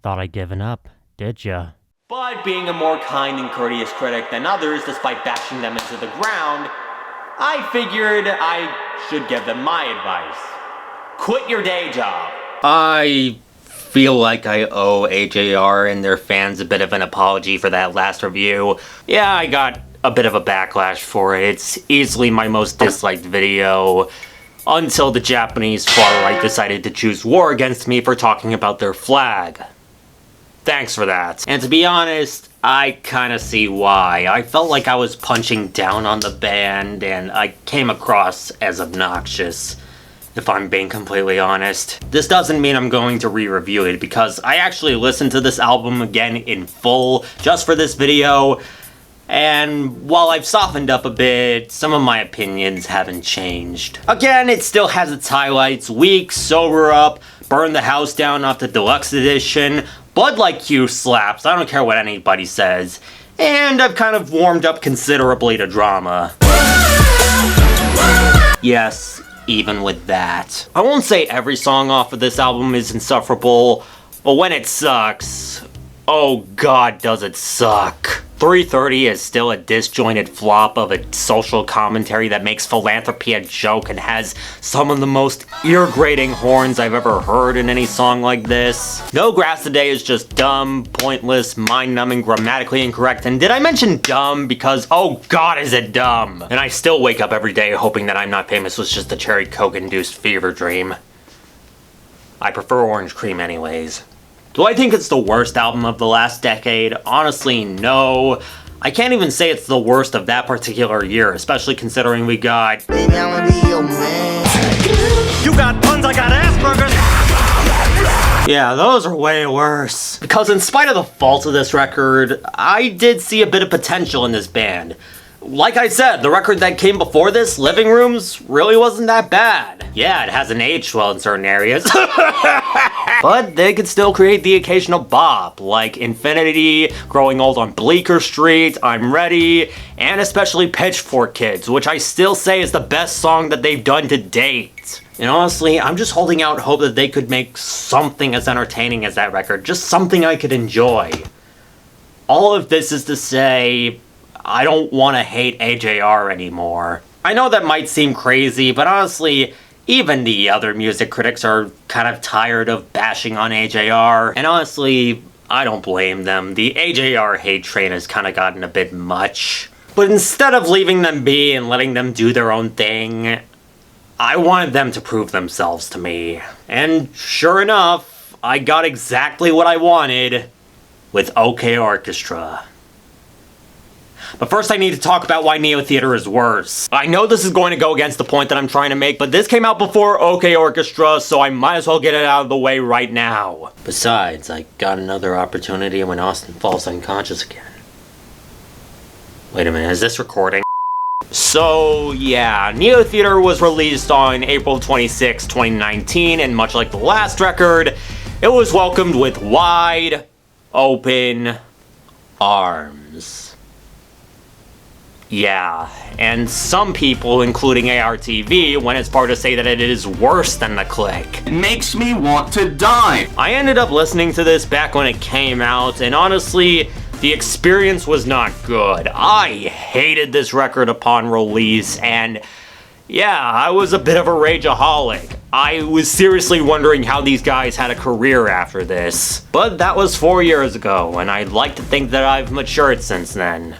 Thought I'd given up, did ya? But being a more kind and courteous critic than others, despite bashing them into the ground, I figured I should give them my advice. Quit your day job. I feel like I owe AJR and their fans a bit of an apology for that last review. Yeah, I got a bit of a backlash for it. It's easily my most disliked video, until the Japanese far-right decided to choose war against me for talking about their flag. Thanks for that. And to be honest, I kinda see why. I felt like I was punching down on the band, and I came across as obnoxious, if I'm being completely honest. This doesn't mean I'm going to re-review it, because I actually listened to this album again in full, just for this video, and while I've softened up a bit, some of my opinions haven't changed. Again, it still has its highlights: Weak, Sober Up, Burn the House Down off the Deluxe Edition, Blood Like Q slaps, I don't care what anybody says, and I've kind of warmed up considerably to drama. Yes, even with that. I won't say every song off of this album is insufferable, but when it sucks, oh god does it suck. 330 is still a disjointed flop of a social commentary that makes philanthropy a joke and has some of the most ear-grating horns I've ever heard in any song like this. No Grass Today is just dumb, pointless, mind-numbing, grammatically incorrect, and did I mention dumb because oh god is it dumb? And I still wake up every day hoping that I'm Not Famous was just a cherry coke-induced fever dream. I prefer Orange Cream anyways. Do I think it's the worst album of the last decade? Honestly, no. I can't even say it's the worst of that particular year, especially considering we got... Baby, I wanna be your man. You got puns, I got Asperger's. Yeah, those are way worse. Because in spite of the faults of this record, I did see a bit of potential in this band. Like I said, the record that came before this, Living Rooms, really wasn't that bad. Yeah, it hasn't aged well in certain areas. But they could still create the occasional bop, like Infinity, Growing Old on Bleecker Street, I'm Ready, and especially Pitchfork Kids, which I still say is the best song that they've done to date. And honestly, I'm just holding out hope that they could make something as entertaining as that record, just something I could enjoy. All of this is to say, I don't want to hate AJR anymore. I know that might seem crazy, but honestly, even the other music critics are kind of tired of bashing on AJR, and honestly, I don't blame them. The AJR hate train has kind of gotten a bit much. But instead of leaving them be and letting them do their own thing, I wanted them to prove themselves to me. And sure enough, I got exactly what I wanted with OK Orchestra. But first I need to talk about why Neotheater is worse. I know this is going to go against the point that I'm trying to make, but this came out before OK Orchestra, so I might as well get it out of the way right now. Besides, I got another opportunity when Austin falls unconscious again. Wait a minute, is this recording? So yeah, Neotheater was released on April 26, 2019, and much like the last record, it was welcomed with wide open arms. Yeah, and some people, including ARTV, went as far to say that it is worse than The Click. It makes me want to die. I ended up listening to this back when it came out, and honestly, the experience was not good. I hated this record upon release, and yeah, I was a bit of a rageaholic. I was seriously wondering how these guys had a career after this. But that was 4 years ago, and I'd like to think that I've matured since then.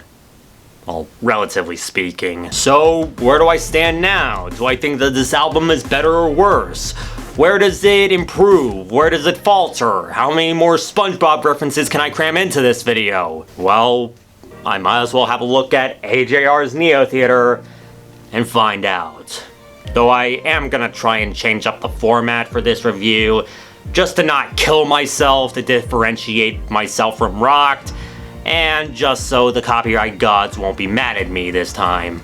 Well, relatively speaking. So, where do I stand now? Do I think that this album is better or worse? Where does it improve? Where does it falter? How many more SpongeBob references can I cram into this video? Well, I might as well have a look at AJR's Neotheater and find out. Though I am gonna try and change up the format for this review, just to not kill myself, to differentiate myself from Rocked, and just so the copyright gods won't be mad at me this time.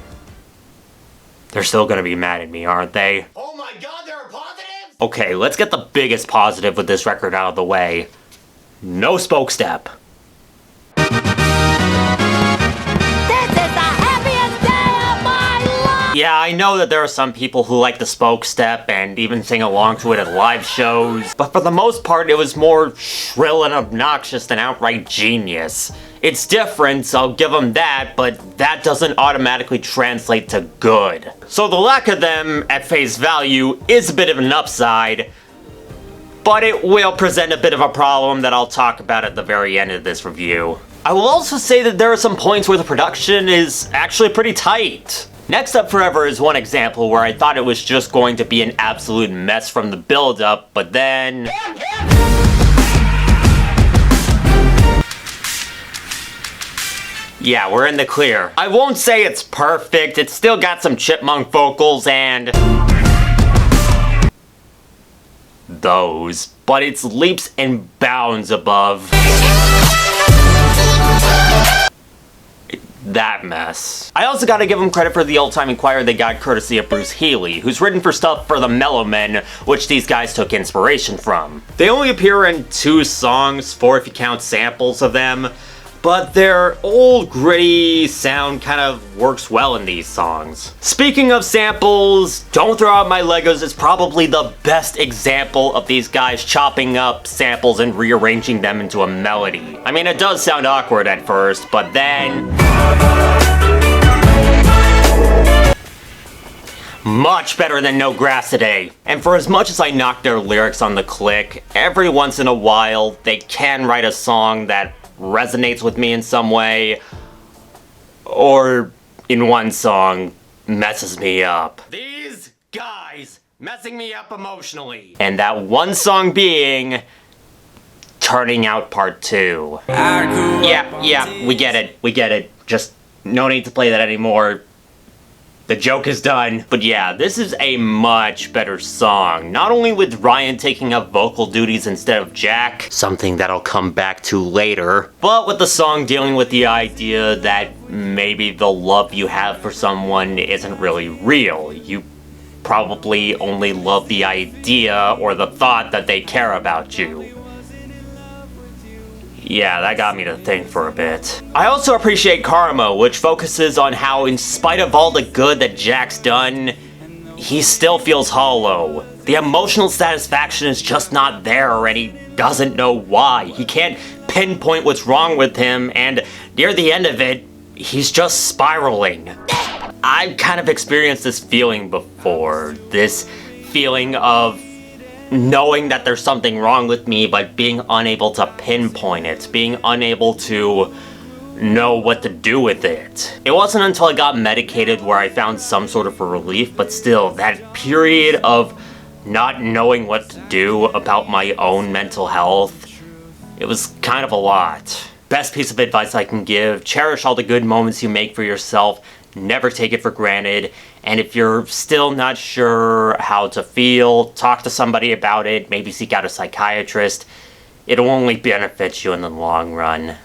They're still gonna be mad at me, aren't they? Oh my god, there are positives? Okay, let's get the biggest positive with this record out of the way. No spoke step. This is the happiest day of my life! Yeah, I know that there are some people who like the spoke step and even sing along to it at live shows, but for the most part it was more shrill and obnoxious than outright genius. It's different, I'll give them that, but that doesn't automatically translate to good. So the lack of them at face value is a bit of an upside, but it will present a bit of a problem that I'll talk about at the very end of this review. I will also say that there are some points where the production is actually pretty tight. Next Up Forever is one example where I thought it was just going to be an absolute mess from the build-up, but then... yeah, we're in the clear. I won't say it's perfect, it's still got some chipmunk vocals and... those, but it's leaps and bounds above... that mess. I also gotta give them credit for the old-timey choir they got courtesy of Bruce Healey, who's written for stuff for the Mellow Men, which these guys took inspiration from. They only appear in 2 songs, 4 if you count samples of them, but their old gritty sound kind of works well in these songs. Speaking of samples, Don't Throw Out My Legos is probably the best example of these guys chopping up samples and rearranging them into a melody. I mean, it does sound awkward at first, but then... much better than No Grass Today. And for as much as I knock their lyrics on the click, every once in a while they can write a song that resonates with me in some way, or in one song, messes me up. These guys messing me up emotionally. And that one song being Turning Out Part 2. Yeah, we get it. Just no need to play that anymore. The joke is done. But yeah, this is a much better song. Not only with Ryan taking up vocal duties instead of Jack, something that I'll come back to later, but with the song dealing with the idea that maybe the love you have for someone isn't really real. You probably only love the idea or the thought that they care about you. Yeah, that got me to think for a bit. I also appreciate Karma, which focuses on how, in spite of all the good that Jack's done, he still feels hollow. The emotional satisfaction is just not there, and he doesn't know why. He can't pinpoint what's wrong with him, and near the end of it, he's just spiraling. I've kind of experienced this feeling before. This feeling of knowing that there's something wrong with me, but being unable to pinpoint it, being unable to know what to do with it. It wasn't until I got medicated where I found some sort of a relief, but still, that period of not knowing what to do about my own mental health, it was kind of a lot. Best piece of advice I can give: cherish all the good moments you make for yourself, never take it for granted, and if you're still not sure how to feel, talk to somebody about it, maybe seek out a psychiatrist. It'll only benefit you in the long run.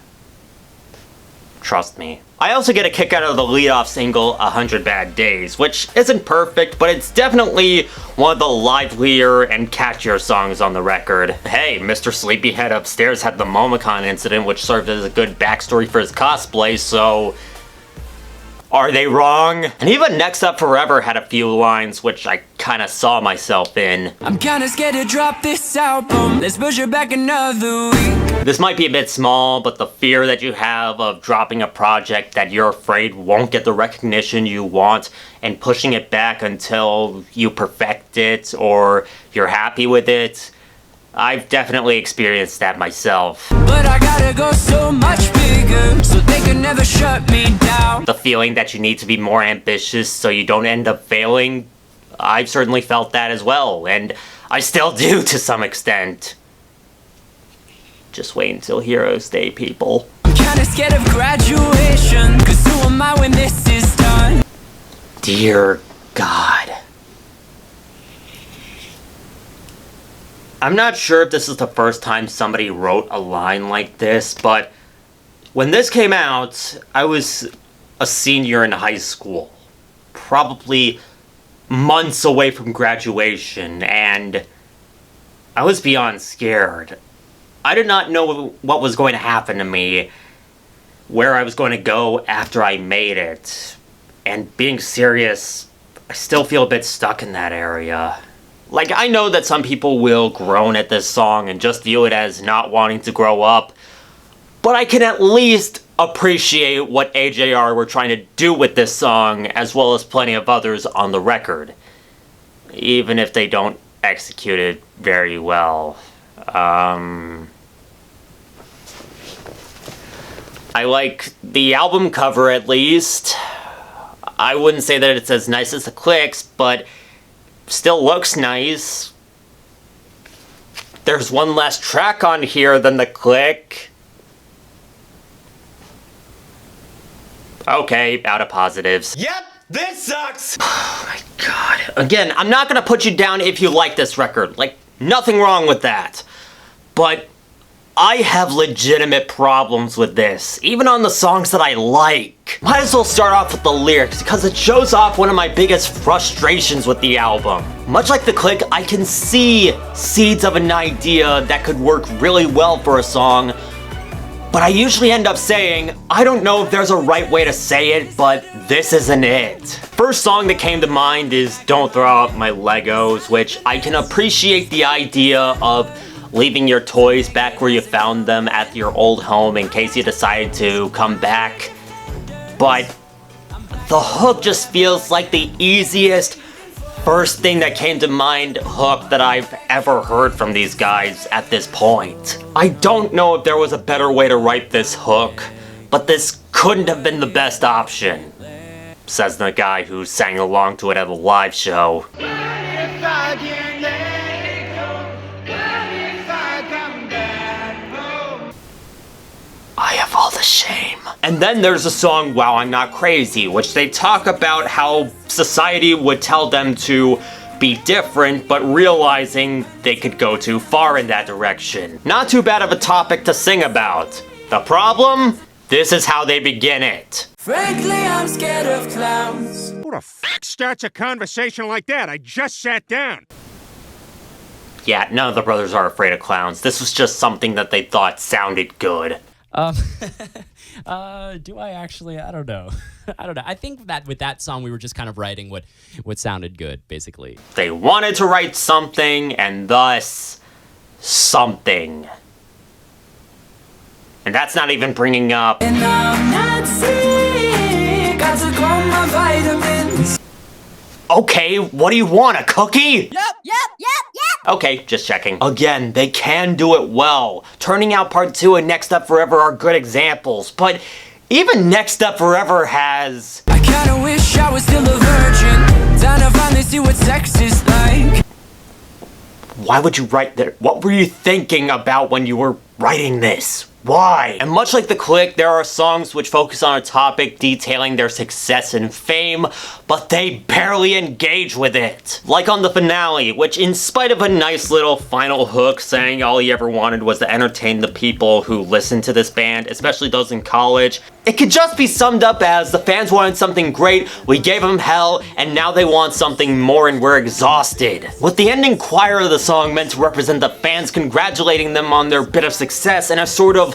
Trust me. I also get a kick out of the lead-off single, 100 Bad Days, which isn't perfect, but it's definitely one of the livelier and catchier songs on the record. Hey, Mr. Sleepyhead upstairs had the Momicon incident, which served as a good backstory for his cosplay, so... are they wrong? And even Next Up Forever had a few lines which I kinda saw myself in. I'm kinda scared to drop this album. Let's push it back another week. This might be a bit small, but the fear that you have of dropping a project that you're afraid won't get the recognition you want and pushing it back until you perfect it or you're happy with it. I've definitely experienced that myself. But I gotta go so much bigger, so they can never shut me down. The feeling that you need to be more ambitious so you don't end up failing, I've certainly felt that as well, and I still do to some extent. Just wait until Heroes Day, people. I'm kinda scared of graduation, 'cause who am I when this is done? Dear God. I'm not sure if this is the first time somebody wrote a line like this, but when this came out, I was a senior in high school, probably months away from graduation, and I was beyond scared. I did not know what was going to happen to me, where I was going to go after I made it, and being serious I still feel a bit stuck in that area. Like, I know that some people will groan at this song and just view it as not wanting to grow up, but I can at least appreciate what AJR were trying to do with this song, as well as plenty of others on the record, even if they don't execute it very well. I like the album cover, at least. I wouldn't say that it's as nice as the clicks, but still looks nice. There's one less track on here than the click. Okay, out of positives. Yep, this sucks! Oh my god. Again, I'm not gonna put you down if you like this record. Like, nothing wrong with that. But I have legitimate problems with this, even on the songs that I like. Might as well start off with the lyrics, because it shows off one of my biggest frustrations with the album. Much like the click, I can see seeds of an idea that could work really well for a song, but I usually end up saying, I don't know if there's a right way to say it, but this isn't it. First song that came to mind is Don't Throw Out My Legos, which I can appreciate the idea of leaving your toys back where you found them at your old home in case you decide to come back. But the hook just feels like the easiest first thing that came to mind hook that I've ever heard from these guys at this point. I don't know if there was a better way to write this hook, but this couldn't have been the best option, says the guy who sang along to it at a live show. I have all the shame. And then there's the song Wow, I'm Not Crazy, which they talk about how society would tell them to be different, but realizing they could go too far in that direction. Not too bad of a topic to sing about. The problem? This is how they begin it. Frankly, I'm scared of clowns. Who the fuck starts a conversation like that? I just sat down. Yeah, none of the brothers are afraid of clowns. This was just something that they thought sounded good. Do I actually? I don't know. I don't know. I think that with that song, we were just kind of writing what sounded good, basically. They wanted to write something, and thus, something. And that's not even bringing up... And I'm not sick, got to grow my vitamins. Okay, what do you want, a cookie? Yep. Okay, just checking. Again, they can do it well. Turning Out Part 2 and Next Up Forever are good examples, but even Next Up Forever has... I kinda wish I was still a virgin, time to finally see what sex is like. Why would you write that? What were you thinking about when you were writing this? Why? And much like the click, there are songs which focus on a topic detailing their success and fame, but they barely engage with it. Like on the finale, which in spite of a nice little final hook saying all he ever wanted was to entertain the people who listen to this band, especially those in college, it could just be summed up as the fans wanted something great, we gave them hell, and now they want something more and we're exhausted. With the ending choir of the song meant to represent the fans congratulating them on their bit of success in a sort of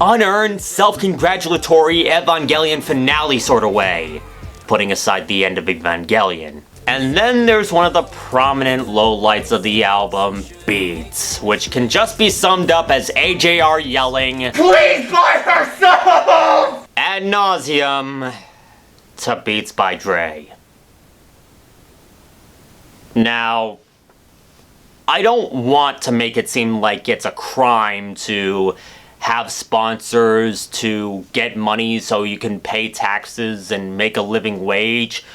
unearned, self-congratulatory Evangelion finale sort of way, putting aside the end of Evangelion. And then there's one of the prominent lowlights of the album, Beats, which can just be summed up as AJR yelling, "Please buy herself!" ad nauseum to Beats by Dre. Now, I don't want to make it seem like it's a crime to have sponsors, to get money so you can pay taxes and make a living wage.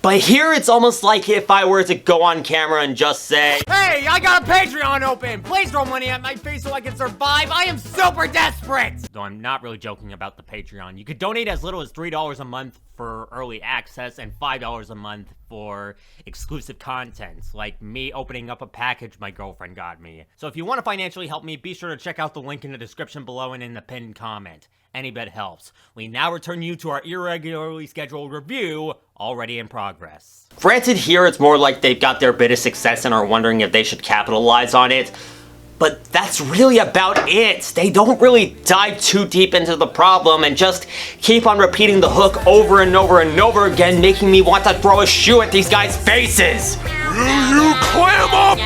But here it's almost like if I were to go on camera and just say, Hey, I got a Patreon open! Please throw money at my face so I can survive! I am super desperate! Though I'm not really joking about the Patreon. You could donate as little as $3 a month for early access and $5 a month for exclusive content, like me opening up a package my girlfriend got me. So if you want to financially help me, be sure to check out the link in the description below and in the pinned comment. Any bit helps. We now return you to our irregularly scheduled review, already in progress. Granted, here it's more like they've got their bit of success and are wondering if they should capitalize on it, But that's really about it. They don't really dive too deep into the problem and just keep on repeating the hook over and over and over again, making me want to throw a shoe at these guys' faces. Will you clam up?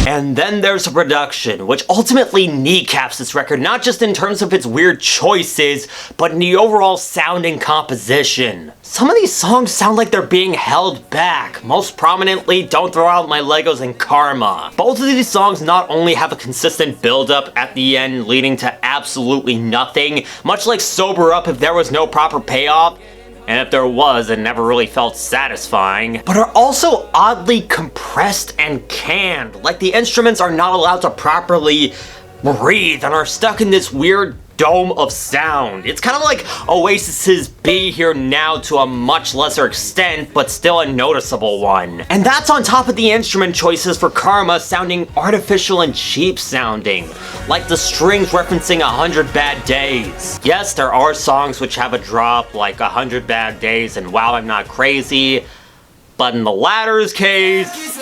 And then there's the production, which ultimately kneecaps this record, not just in terms of its weird choices, but in the overall sound and composition. Some of these songs sound like they're being held back, most prominently Don't Throw Out My Legos and Karma. Both of these songs not only have a consistent build-up at the end leading to absolutely nothing, much like Sober Up if there was no proper payoff, and if there was, it never really felt satisfying, but are also oddly compressed and canned, like the instruments are not allowed to properly breathe and are stuck in this weird dome of sound. It's kind of like Oasis's Be Here Now to a much lesser extent, but still a noticeable one. And that's on top of the instrument choices for Karma sounding artificial and cheap sounding, like the strings referencing 100 Bad Days. Yes, there are songs which have a drop, like 100 Bad Days and Wow I'm Not Crazy, but in the latter's case,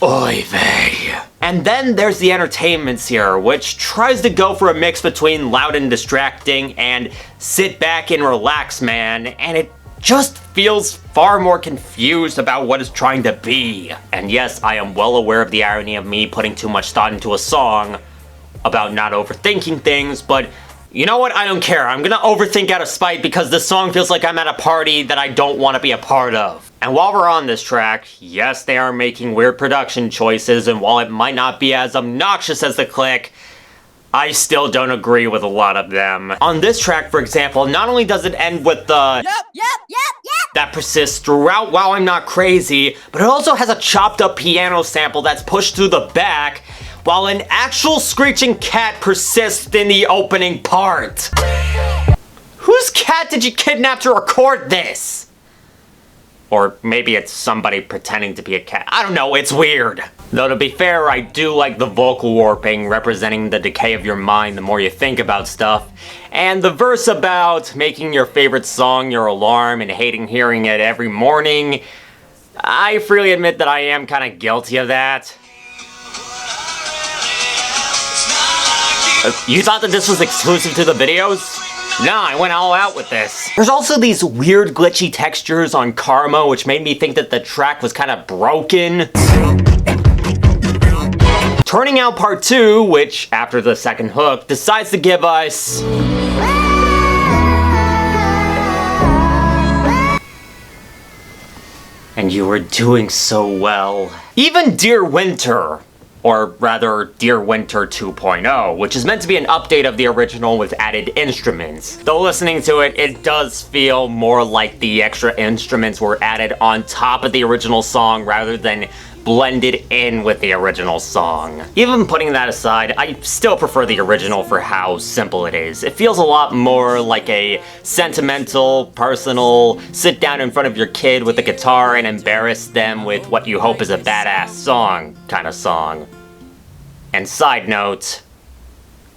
oy vey. And then there's the entertainments here, which tries to go for a mix between loud and distracting and sit back and relax, man, and it just feels far more confused about what it's trying to be. And yes, I am well aware of the irony of me putting too much thought into a song about not overthinking things, but you know what? I don't care. I'm gonna overthink out of spite because this song feels like I'm at a party that I don't want to be a part of. And while we're on this track, yes, they are making weird production choices, and while it might not be as obnoxious as The Click, I still don't agree with a lot of them. On this track, for example, not only does it end with the yep that persists throughout Wow I'm Not Crazy, but it also has a chopped up piano sample that's pushed through the back, while an actual screeching cat persists in the opening part. Whose cat did you kidnap to record this? Or maybe it's somebody pretending to be a cat. I don't know, it's weird. Though to be fair, I do like the vocal warping representing the decay of your mind the more you think about stuff. And the verse about making your favorite song your alarm and hating hearing it every morning, I freely admit that I am kind of guilty of that. You thought that this was exclusive to the videos? No, I went all out with this. There's also these weird glitchy textures on Karma, which made me think that the track was kind of broken. Turning Out Part 2, which, after the second hook, decides to give us And You Were Doing So Well. Even Dear Winter, or rather, Dear Winter 2.0, which is meant to be an update of the original with added instruments. Though listening to it, it does feel more like the extra instruments were added on top of the original song rather than blended in with the original song. Even putting that aside, I still prefer the original for how simple it is. It feels a lot more like a sentimental, personal, sit down in front of your kid with a guitar and embarrass them with what you hope is a badass song kind of song. And side note,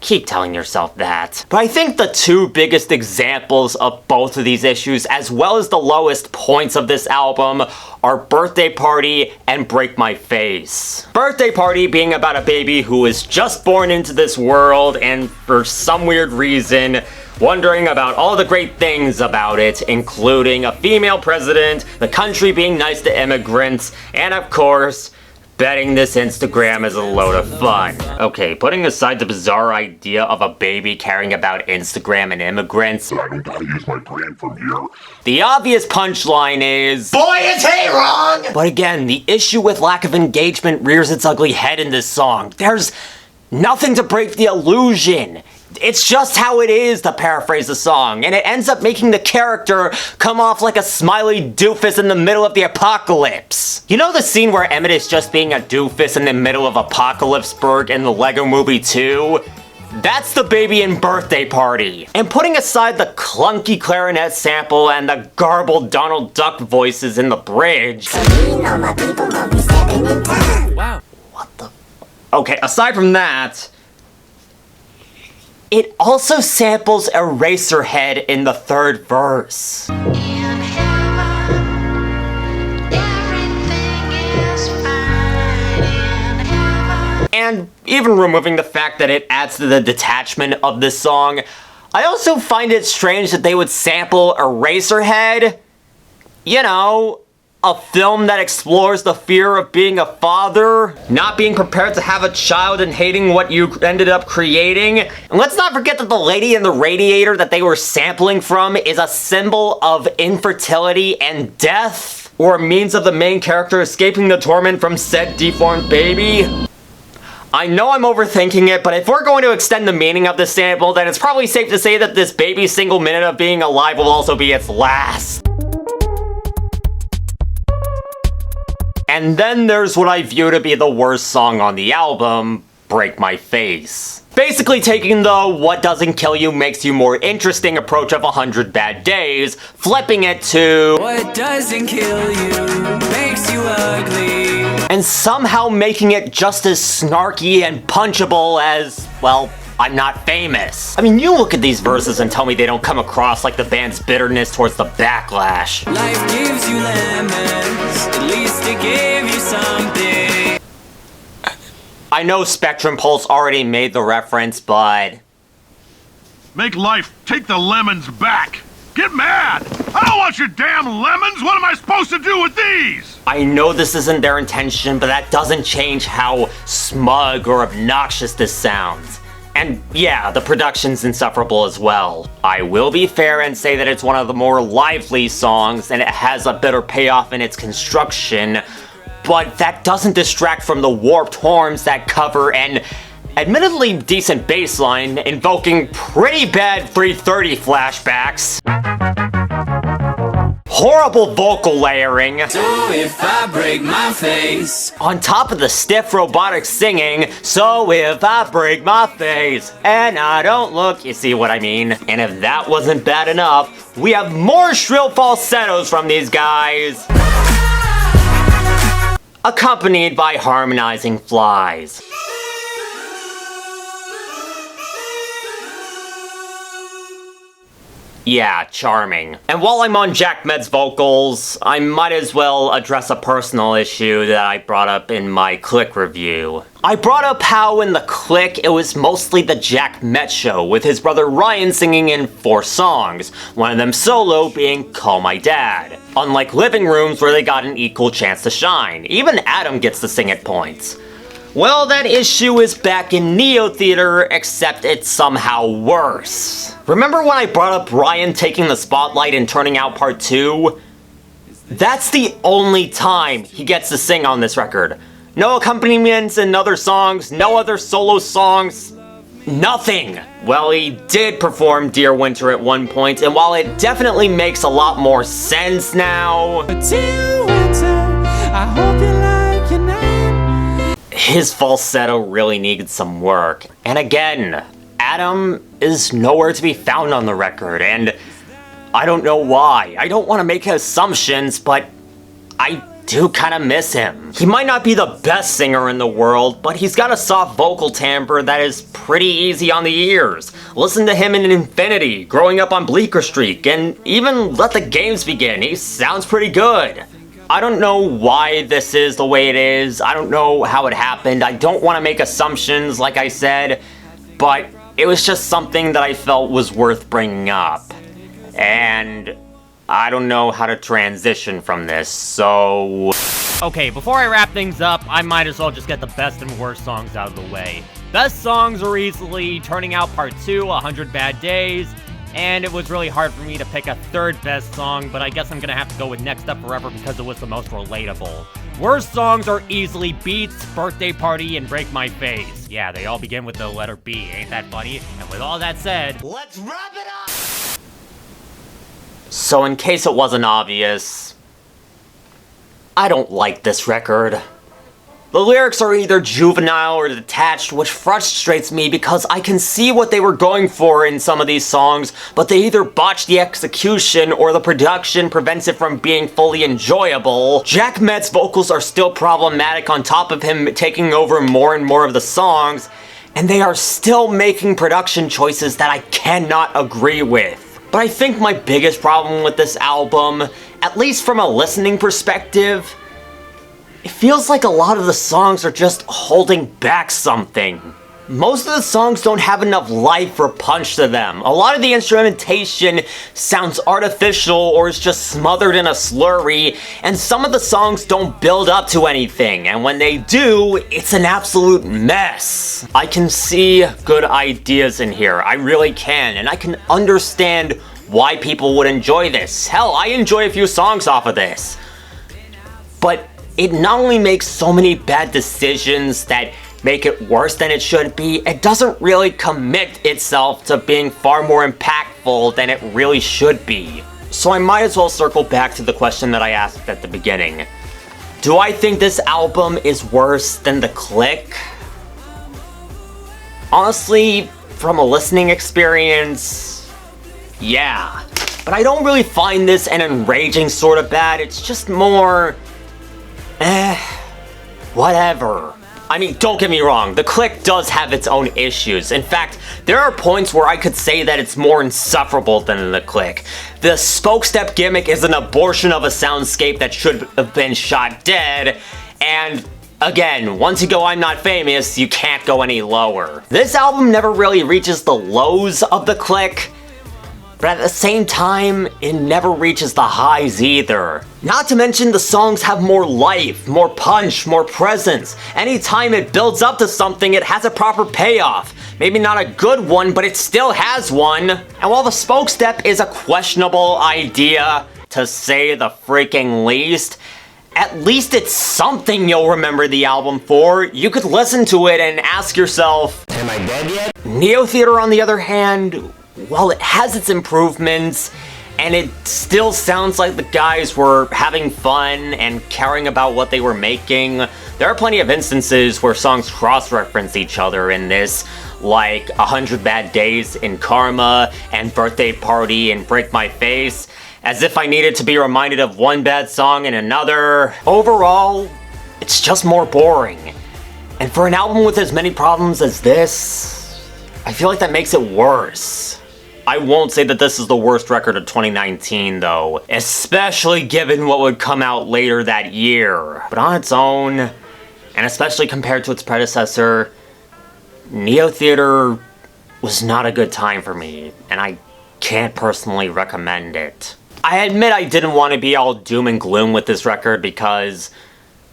keep telling yourself that. But I think the two biggest examples of both of these issues, as well as the lowest points of this album, are Birthday Party and Break My Face. Birthday Party being about a baby who is just born into this world and for some weird reason, wondering about all the great things about it, including a female president, the country being nice to immigrants, and of course, betting this Instagram is a load of fun. Okay, putting aside the bizarre idea of a baby caring about Instagram and immigrants, I don't gotta use my brain from here. The obvious punchline is, boy, is he wrong! But again, the issue with lack of engagement rears its ugly head in this song. There's nothing to break the illusion. It's just how it is, to paraphrase the song, and it ends up making the character come off like a smiley doofus in the middle of the apocalypse. You know the scene where Emmett is just being a doofus in the middle of Apocalypseburg in the Lego Movie 2? That's the baby in Birthday Party. And putting aside the clunky clarinet sample and the garbled Donald Duck voices in the bridge... Wow. What the... Okay, aside from that... it also samples Eraserhead in the third verse. And even removing the fact that it adds to the detachment of this song, I also find it strange that they would sample Eraserhead. You know, a film that explores the fear of being a father, not being prepared to have a child and hating what you ended up creating. And let's not forget that the lady in the radiator that they were sampling from is a symbol of infertility and death, or a means of the main character escaping the torment from said deformed baby. I know I'm overthinking it, but if we're going to extend the meaning of this sample, then it's probably safe to say that this baby's single minute of being alive will also be its last. And then there's what I view to be the worst song on the album, Break My Face. Basically taking the what doesn't kill you makes you more interesting approach of 100 Bad Days, flipping it to What doesn't kill you makes you ugly. And somehow making it just as snarky and punchable as, well, I'm Not Famous. I mean, you look at these verses and tell me they don't come across like the band's bitterness towards the backlash. Life gives you lemons, at least it gave you something. I know Spectrum Pulse already made the reference, but Make life take the lemons back. Get mad! I don't want your damn lemons! What am I supposed to do with these? I know this isn't their intention, but that doesn't change how smug or obnoxious this sounds. And yeah, the production's insufferable as well. I will be fair and say that it's one of the more lively songs, and it has a better payoff in its construction, but that doesn't distract from the warped horns that cover an admittedly decent bass line, invoking pretty bad 330 flashbacks. Horrible vocal layering. So if I break my face, On top of the stiff robotic singing, so if I break my face and I don't look, you see what I mean? And if that wasn't bad enough, we have more shrill falsettos from these guys, accompanied by harmonizing flies. Yeah, charming. And while I'm on Jack Med's vocals, I might as well address a personal issue that I brought up in my Click review. I brought up how in the Click it was mostly the Jack Met show, with his brother Ryan singing in 4 songs, one of them solo being Call My Dad. Unlike Living Rooms where they got an equal chance to shine, even Adam gets to sing at points. Well, that issue is back in Neotheater, except it's somehow worse. Remember when I brought up Ryan taking the spotlight and turning out part 2? That's the only time he gets to sing on this record. No accompaniments in other songs, no other solo songs, nothing. Well, he did perform Dear Winter at one point, and while it definitely makes a lot more sense now, Dear Winter, I hope you like your name. his falsetto really needed some work. And again, Adam is nowhere to be found on the record, and I don't know why. I don't want to make assumptions, but I do kind of miss him. He might not be the best singer in the world, but he's got a soft vocal timbre that is pretty easy on the ears. Listen to him in Infinity, Growing Up on Bleecker Streak, and even Let the Games Begin. He sounds pretty good. I don't know why this is the way it is. I don't know how it happened. I don't want to make assumptions, like I said, but it was just something that I felt was worth bringing up. And I don't know how to transition from this, so... Okay, before I wrap things up, I might as well just get the best and worst songs out of the way. Best songs are easily Turning Out Part 2, 100 Bad Days, and it was really hard for me to pick a third best song, but I guess I'm gonna have to go with Next Up Forever because it was the most relatable. Worst songs are easily Beats, Birthday Party, and Break My Face. Yeah, they all begin with the letter B, ain't that funny? And with all that said, let's wrap it up! So in case it wasn't obvious, I don't like this record. The lyrics are either juvenile or detached, which frustrates me because I can see what they were going for in some of these songs, but they either botch the execution or the production prevents it from being fully enjoyable. Jack Met's vocals are still problematic on top of him taking over more and more of the songs, and they are still making production choices that I cannot agree with. But I think my biggest problem with this album, at least from a listening perspective, it feels like a lot of the songs are just holding back something. Most of the songs don't have enough life or punch to them. A lot of the instrumentation sounds artificial or is just smothered in a slurry, and some of the songs don't build up to anything, and when they do, it's an absolute mess. I can see good ideas in here, I really can, and I can understand why people would enjoy this. Hell, I enjoy a few songs off of this. But it not only makes so many bad decisions that make it worse than it should be, it doesn't really commit itself to being far more impactful than it really should be. So I might as well circle back to the question that I asked at the beginning. Do I think this album is worse than The Click? Honestly, from a listening experience, yeah. But I don't really find this an enraging sort of bad, it's just more, whatever. I mean, don't get me wrong, The Click does have its own issues. In fact, there are points where I could say that it's more insufferable than The Click. The spoke step gimmick is an abortion of a soundscape that should have been shot dead, and again, once you go I'm Not Famous, you can't go any lower. This album never really reaches the lows of The Click, but at the same time, it never reaches the highs either. Not to mention the songs have more life, more punch, more presence. Anytime it builds up to something, it has a proper payoff. Maybe not a good one, but it still has one. And while the spoke step is a questionable idea, to say the freaking least, at least it's something you'll remember the album for. You could listen to it and ask yourself, am I dead yet? Neotheater, on the other hand, while it has its improvements, and it still sounds like the guys were having fun and caring about what they were making, there are plenty of instances where songs cross-reference each other in this, like 100 Bad Days in Karma, and Birthday Party and Break My Face, as if I needed to be reminded of one bad song in another. Overall, it's just more boring. And for an album with as many problems as this, I feel like that makes it worse. I won't say that this is the worst record of 2019 though, especially given what would come out later that year. But on its own, and especially compared to its predecessor, Neotheater was not a good time for me, and I can't personally recommend it. I admit I didn't want to be all doom and gloom with this record because,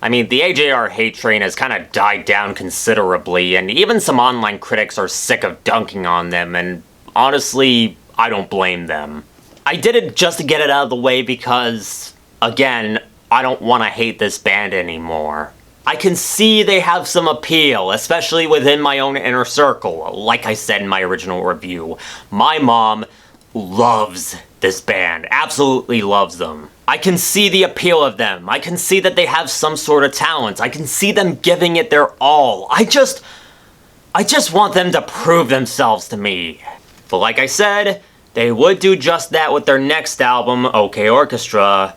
I mean, the AJR hate train has kind of died down considerably, and even some online critics are sick of dunking on them, and honestly, I don't blame them. I did it just to get it out of the way because, again, I don't want to hate this band anymore. I can see they have some appeal, especially within my own inner circle. Like I said in my original review, my mom loves this band, absolutely loves them. I can see the appeal of them. I can see that they have some sort of talent. I can see them giving it their all. I just want them to prove themselves to me. But like I said, they would do just that with their next album, OK Orchestra.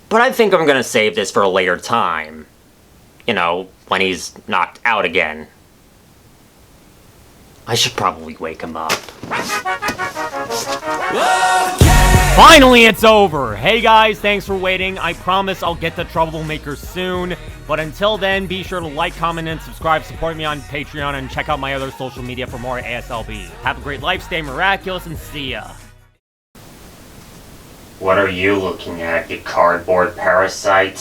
But I think I'm gonna save this for a later time. You know, when he's knocked out again. I should probably wake him up. Finally, it's over! Hey guys, thanks for waiting. I promise I'll get to Troublemaker soon. But until then, be sure to like, comment, and subscribe. Support me on Patreon and check out my other social media for more ASLB. Have a great life, stay miraculous, and see ya. What are you looking at, you cardboard parasite?